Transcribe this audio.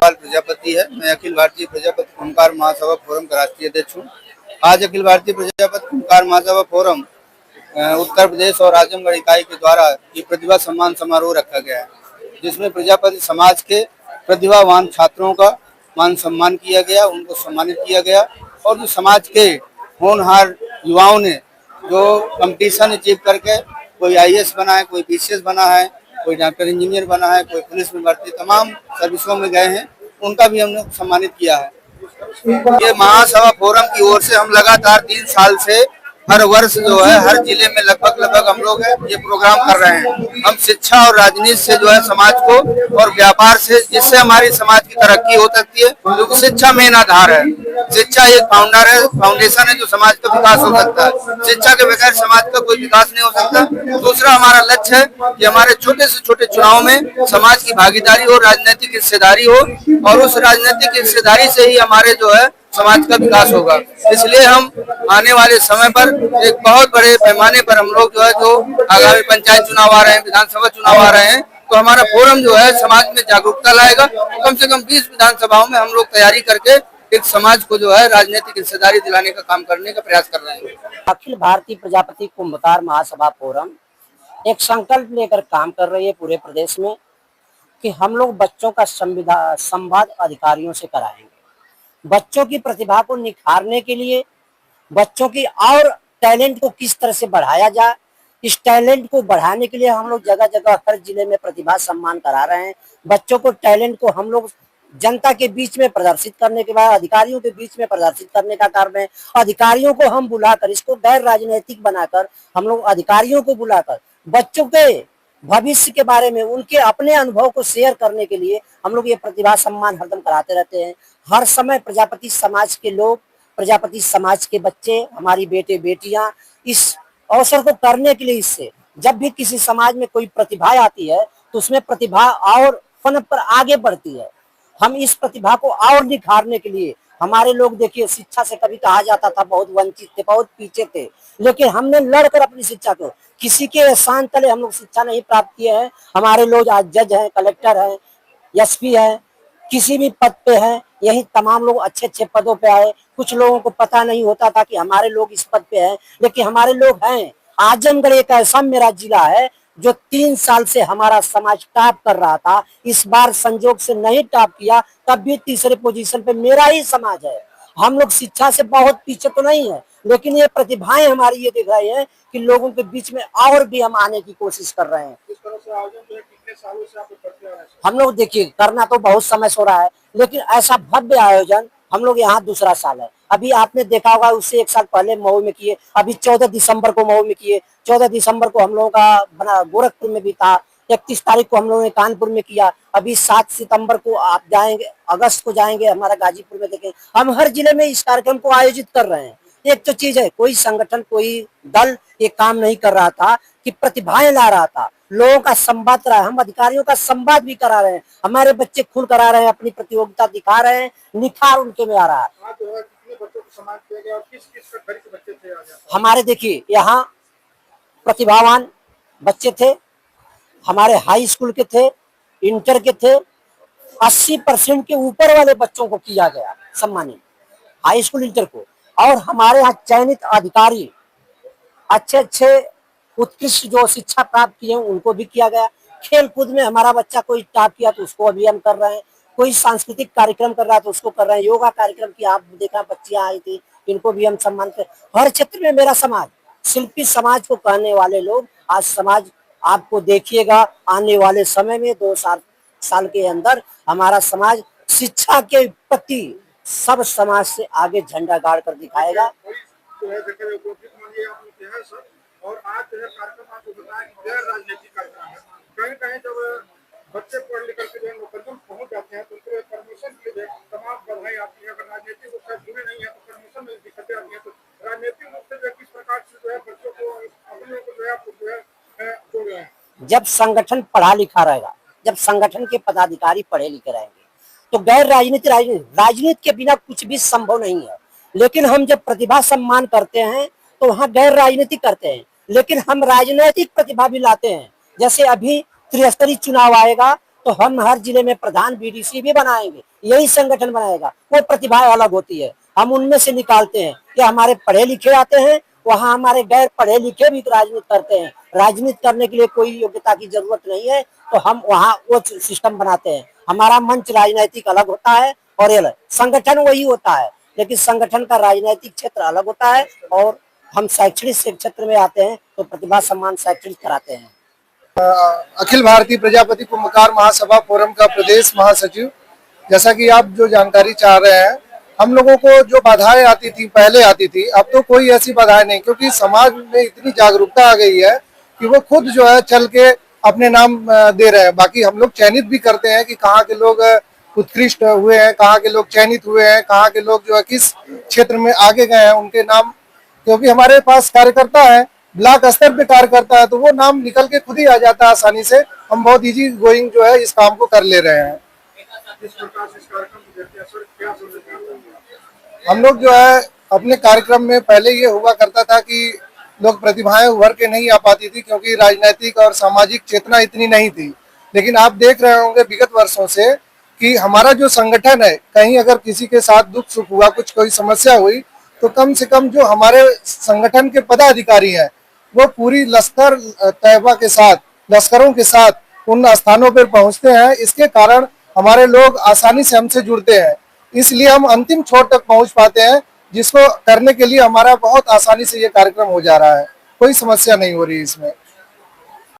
गोपाल प्रजापति है। मैं अखिल भारतीय प्रजापति खूंखार महासभा फोरम का राष्ट्रीय अध्यक्ष हूँ। आज अखिल भारतीय प्रजापति खूंखार महासभा फोरम उत्तर प्रदेश और आजमगढ़ इकाई के द्वारा ये प्रतिभा सम्मान समारोह रखा गया है, जिसमें प्रजापति समाज के प्रतिभावान छात्रों का मान सम्मान किया गया, उनको सम्मानित किया गया और जो समाज के होनहार युवाओं ने जो कंपटीशन अचीव करके कोई आईएएस बना है, कोई पीसीएस बना है, कोई डॉक्टर इंजीनियर बना है, कोई पुलिस में भर्ती तमाम सर्विसों में गए हैं, उनका भी हमने सम्मानित किया है। ये महासभा फोरम की ओर से हम लगातार 3 साल से हर वर्ष जो है हर जिले में लगभग हम लोग ये प्रोग्राम कर रहे हैं। हम शिक्षा और राजनीति से जो है समाज को और व्यापार से, जिससे हमारी समाज की तरक्की हो सकती है, क्योंकि शिक्षा मेन आधार है। शिक्षा एक फाउंडेशन है जो समाज का विकास हो सकता है। शिक्षा के बगैर समाज का कोई विकास नहीं हो सकता। दूसरा हमारा लक्ष्य है कि हमारे छोटे से छोटे चुनाव में समाज की भागीदारी हो, राजनीतिक हिस्सेदारी हो और उस राजनीतिक हिस्सेदारी से ही हमारे जो है समाज का विकास होगा। इसलिए हम आने वाले समय पर एक बहुत बड़े पैमाने पर हम लोग जो है जो आगामी पंचायत चुनाव आ रहे हैं, विधानसभा चुनाव आ रहे हैं, तो हमारा फोरम जो है समाज में जागरूकता लाएगा। कम से कम 20 विधानसभाओं में हम लोग तैयारी करके एक समाज को जो है राजनीतिक हिस्सेदारी दिलाने का काम करने का प्रयास कर रहे हैं। अखिल भारतीय प्रजापति कुंभकार महासभा फोरम एक संकल्प लेकर काम कर रही है पूरे प्रदेश में कि हम लोग बच्चों का संवाद अधिकारियों से कराएंगे। बच्चों की प्रतिभा को निखारने के लिए, बच्चों की और टैलेंट को किस तरह से बढ़ाया जाए, इस टैलेंट को बढ़ाने के लिए हम लोग जगह जगह हर जिले में प्रतिभा सम्मान करा रहे हैं। बच्चों को टैलेंट को हम लोग जनता के बीच में प्रदर्शित करने के बाद अधिकारियों के बीच में प्रदर्शित करने का कार्य है। अधिकारियों को हम बुलाकर, इसको गैर राजनीतिक बनाकर हम लोग अधिकारियों को बुलाकर बच्चों के भविष्य के बारे में, उनके अपने अनुभव को शेयर करने के लिए हम लोग ये प्रतिभा सम्मान हरदम कराते रहते हैं। हर समय प्रजापति समाज के लोग, प्रजापति समाज के बच्चे, हमारी बेटे बेटियां इस अवसर को करने के लिए, इससे जब भी किसी समाज में कोई प्रतिभा आती है तो उसमें प्रतिभा और फनप पर आगे बढ़ती है। हम इस प्रतिभा को और निखारने के लिए, हमारे लोग देखिए शिक्षा से कभी कहा जाता था बहुत वंचित थे, बहुत पीछे थे, लेकिन हमने लड़कर अपनी शिक्षा को, किसी के एहसान तले हम लोग शिक्षा नहीं प्राप्त किए हैं। हमारे लोग आज जज हैं, कलेक्टर हैं, एसपी हैं, किसी भी पद पे हैं। यही तमाम लोग अच्छे अच्छे पदों पे आए। कुछ लोगों को पता नहीं होता था कि हमारे लोग इस पद पे हैं, लेकिन हमारे लोग हैं। आजमगढ़ एक ऐसा मेरा जिला है जो 3 साल से हमारा समाज टॉप कर रहा था। इस बार संजोग से नहीं टॉप किया, तब भी तीसरे पोजीशन पे मेरा ही समाज है। हम लोग शिक्षा से बहुत पीछे तो नहीं है, लेकिन ये प्रतिभाएं हमारी ये दिख रही है कि लोगों के बीच में और भी हम आने की कोशिश कर रहे हैं। इस तरह से आयोजन जो है कितने सालों से आप करते आ रहे हैं? हम लोग देखिए करना तो बहुत समय से हो रहा है, लेकिन ऐसा भव्य आयोजन हम लोग यहाँ दूसरा साल है। अभी आपने देखा होगा उससे 1 साल पहले मऊ में किए, अभी 14 दिसंबर को मऊ में किए, 14 दिसंबर को हम लोगों का बना गोरखपुर में भी था, 31 तारीख को हम लोगों ने कानपुर में किया, अभी 7 सितंबर को आप जाएंगे, अगस्त को जाएंगे हमारा गाजीपुर में देखें। हम हर जिले में इस कार्यक्रम को आयोजित कर रहे हैं। एक तो चीज है, कोई संगठन कोई दल ये काम नहीं कर रहा था कि प्रतिभाएं ला रहा था, लोगों का संवाद करा, हम अधिकारियों का संवाद भी करा रहे हैं। हमारे बच्चे खुल करा रहे हैं, अपनी प्रतियोगिता दिखा रहे हैं, निखार उनके में आ रहा है। कितने बच्चों को सम्मान किया गया और किस किस कैटेगरी के बच्चे थे आज? हमारे देखिए यहाँ प्रतिभावान बच्चे थे, हमारे हाई स्कूल के थे, इंटर के थे, 80% के ऊपर वाले बच्चों को किया गया सम्मानित, हाई स्कूल इंटर को। और हमारे यहाँ चयनित अधिकारी अच्छे अच्छे उत्कृष्ट जो शिक्षा प्राप्त किए हैं उनको भी किया गया। खेल कूद में हमारा बच्चा कोई टॉप किया तो उसको अभी हम कर रहे हैं, कोई सांस्कृतिक कार्यक्रम कर रहा है तो उसको कर रहे हैं। योगा कार्यक्रम की आप देखा बच्चियां आई थी, इनको भी हम सम्मान कर। हर क्षेत्र में मेरा समाज, शिल्पी समाज को कहने वाले लोग, आज समाज आपको देखिएगा आने वाले समय में 2 साल के अंदर हमारा समाज शिक्षा के प्रति सब समाज से आगे झंडा गाड़ कर दिखाएगा। और आज जो है कार्यक्रम आपको बताया कि गैर राजनीतिक कार्यक्रम है। कहीं कहीं जब बच्चे पढ़ लिख करके जो है नौकरियों पहुंच जाते हैं तो उनको परमिशन के लिए तमाम बाधाएं आती है। अगर राजनीतिक रूप से जुड़े नहीं है तो परमिशन में दिक्कतें आती है। तो राजनीतिक रूप से जो किस प्रकार से जो है बच्चों को अपने को जो है आपको जो है जोड़ रहे हैं। जब संगठन पढ़ा लिखा रहेगा, जब संगठन के पदाधिकारी पढ़े लिखे रहेंगे तो गैर राजनीति के बिना कुछ भी संभव नहीं है। लेकिन हम जब प्रतिभा सम्मान करते हैं तो वहाँ गैर राजनीतिक करते हैं, लेकिन हम राजनीतिक प्रतिभा भी लाते हैं। जैसे अभी त्रिस्तरीय चुनाव आएगा तो हम हर जिले में प्रधान बीडीसी भी बनाएंगे, यही संगठन बनाएगा। वो प्रतिभाएं अलग होती है, हम उनमें से निकालते हैं कि हमारे पढ़े लिखे आते हैं, वहाँ हमारे गैर पढ़े लिखे भी राजनीति करते हैं। राजनीति करने के लिए कोई योग्यता की जरूरत नहीं है, तो हम वहाँ वो सिस्टम बनाते हैं। हमारा मंच राजनीतिक अलग होता है और ये संगठन वही होता है, लेकिन संगठन का राजनीतिक क्षेत्र अलग होता है। और हम शैक्षणिक क्षेत्र में आते हैं तो प्रतिभा सम्मान शैक्षणिक कराते हैं। अखिल भारतीय प्रजापति कुंभकार महासभा फोरम का प्रदेश महासचिव। जैसा कि आप जो जानकारी चाह रहे हैं, हम लोगों को जो बाधाएं आती थी पहले आती थी, अब तो कोई ऐसी बाधाएं नहीं, क्योंकि समाज में इतनी जागरूकता आ गई है कि वो खुद जो है चल के अपने नाम दे रहे हैं। बाकी हम लोग चयनित भी करते हैं कि कहाँ के लोग उत्कृष्ट हुए हैं, कहाँ के लोग चयनित हुए हैं, कहाँ के लोग जो है किस क्षेत्र में आगे गए हैं, उनके नाम, क्योंकि हमारे पास कार्यकर्ता है, ब्लॉक स्तर पे कार्यकर्ता है, तो वो नाम निकल के खुद ही आ जाता है आसानी से। हम बहुत इजी गोइंग जो है इस काम को कर ले रहे हैं। किस प्रकार से इस कार्यक्रम को देखते हैं सर, क्या समझते हैं? हम लोग जो है अपने कार्यक्रम में पहले ये हुआ करता था कि लोग प्रतिभाएं उभर के नहीं आ पाती थी, क्योंकि राजनीतिक और सामाजिक चेतना इतनी नहीं थी। लेकिन आप देख रहे होंगे विगत वर्षों से कि हमारा जो संगठन है, कहीं अगर किसी के साथ दुख सुख हुआ, कुछ कोई समस्या हुई, तो कम से कम जो हमारे संगठन के पदाधिकारी हैं वो पूरी लश्कर तैयबा के साथ, लश्करों के साथ उन स्थानों पर पहुंचते हैं। इसके कारण हमारे लोग आसानी से हमसे जुड़ते हैं, इसलिए हम अंतिम छोर तक पहुंच पाते हैं, जिसको करने के लिए हमारा बहुत आसानी से ये कार्यक्रम हो जा रहा है। कोई समस्या नहीं हो रही इसमें।